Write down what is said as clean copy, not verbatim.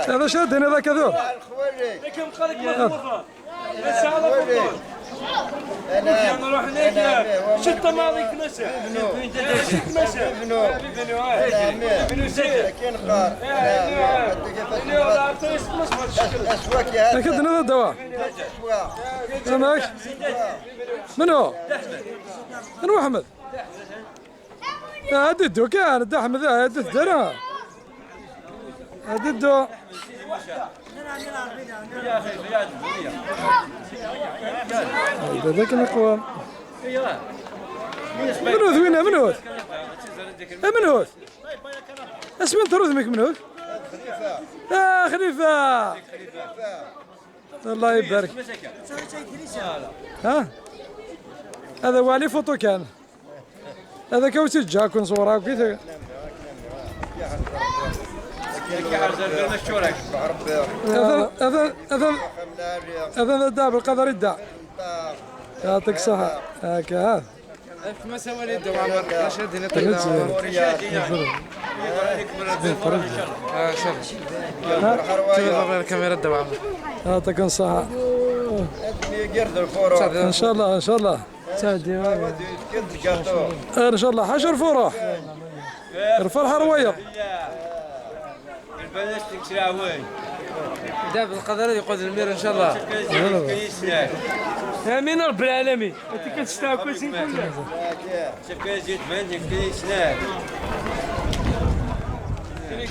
هذا شادين هذا كذوب. لكن خليك مضبوطة. بس على فطور. أنا نروح هناك. شت ماضي كنسة. لكن هذا الدواء. سمعك؟ منو؟ منو أحمد؟ هددو كان ده أحمد هدد أنا. هددو. هذاك الأقوام. منوث وين منوث؟ منوث؟ اسمه انت رزمك منوث؟ خليفة. الله يبارك. ها؟ هذا والي فوتو كان. هذا كوتي جاكون صورة وكذا. هذا الداب القدر الداء. يعطيك الصحة. هكا ما سوى لي الدواء عمر رشاد هنا طلع شوف الكاميرا الدواء يعطيك الصحة. ان شاء الله ان شاء الله ان شاء الله حشر فروح الفرحة رويض البلاش تكسراوي داب القدر يقود المير ان شاء الله. امين رب العالمين. انت كتشتاو كلشي كله. شوف كاين زيت بنزين كاين سناك. كاين